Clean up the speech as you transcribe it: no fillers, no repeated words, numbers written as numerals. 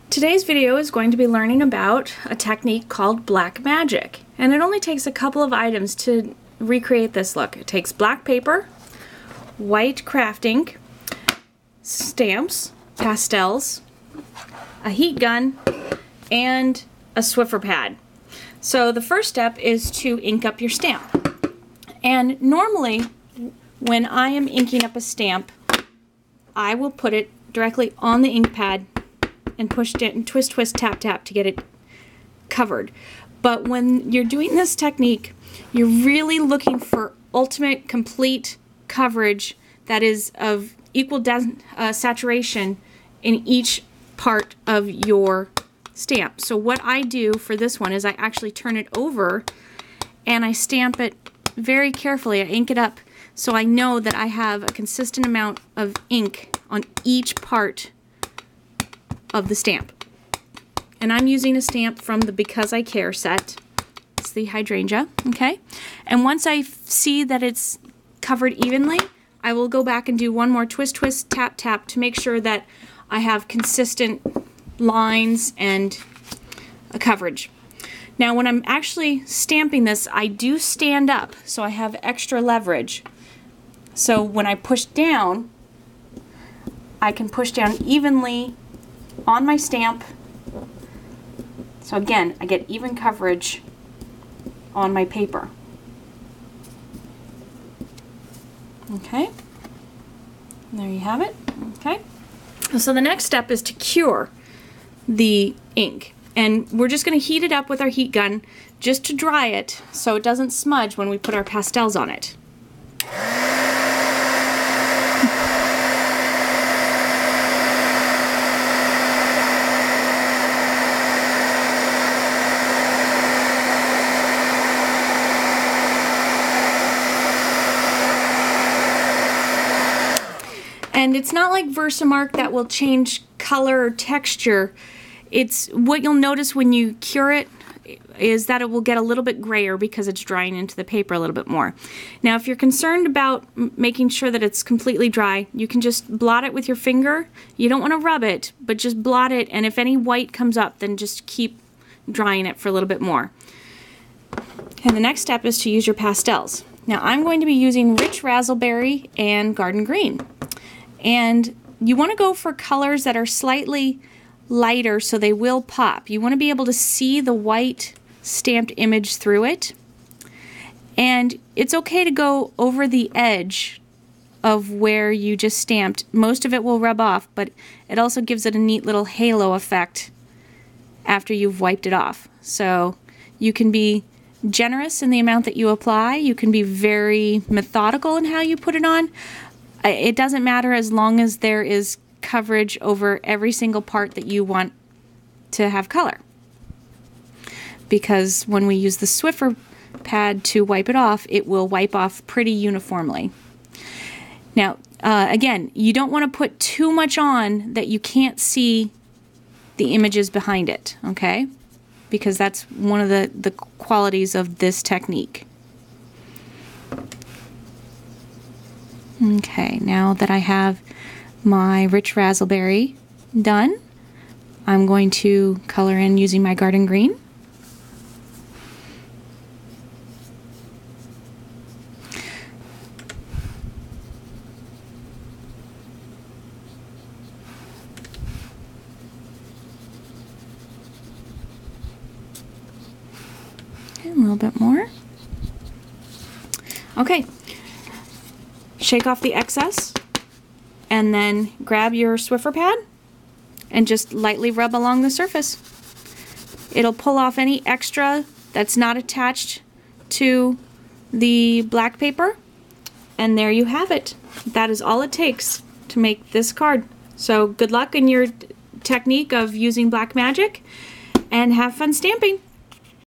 Today's video is going to be learning about a technique called black magic, and it only takes a couple of items to recreate this look. It takes black paper, white craft ink, stamps, pastels, a heat gun, and a Swiffer pad. So the first step is to ink up your stamp. And normally when I am inking up a stamp, I will put it directly on the ink pad and push it and twist, twist, tap, tap to get it covered. But when you're doing this technique, you're really looking for ultimate, complete coverage that is of equal saturation in each part of your stamp. So what I do for this one is I actually turn it over and I stamp it very carefully. I ink it up so I know that I have a consistent amount of ink on each part of the stamp. And I'm using a stamp from the Because I Care set. It's the hydrangea, okay? And once I see that it's covered evenly, I will go back and do one more twist, twist, tap, tap to make sure that I have consistent lines and a coverage. Now when I'm actually stamping this, I do stand up so I have extra leverage. So when I push down, I can push down evenly on my stamp. So again, I get even coverage on my paper. Okay, and there you have it. Okay, so the next step is to cure the ink, and we're just going to heat it up with our heat gun just to dry it so it doesn't smudge when we put our pastels on it. And it's not like Versamark that will change color or texture. It's what you'll notice when you cure it is that it will get a little bit grayer because it's drying into the paper a little bit more. Now if you're concerned about making sure that it's completely dry, you can just blot it with your finger. You don't want to rub it, but just blot it, and if any white comes up, then just keep drying it for a little bit more. And the next step is to use your pastels. Now I'm going to be using Rich Razzleberry and Garden Green. And you want to go for colors that are slightly lighter so they will pop. You want to be able to see the white stamped image through it. And it's okay to go over the edge of where you just stamped. Most of it will rub off, but it also gives it a neat little halo effect after you've wiped it off. So you can be generous in the amount that you apply. You can be very methodical in how you put it on. It doesn't matter as long as there is coverage over every single part that you want to have color. Because when we use the Swiffer pad to wipe it off, it will wipe off pretty uniformly. Now, again, you don't want to put too much on that you can't see the images behind it, okay? Because that's one of the qualities of this technique. Okay, now that I have my Rich Razzleberry done, I'm going to color in using my Garden Green. And a little bit more. Okay. Shake off the excess and then grab your Swiffer pad and just lightly rub along the surface. It'll pull off any extra that's not attached to the black paper, and there you have it. That is all it takes to make this card. So good luck in your technique of using black magic and have fun stamping.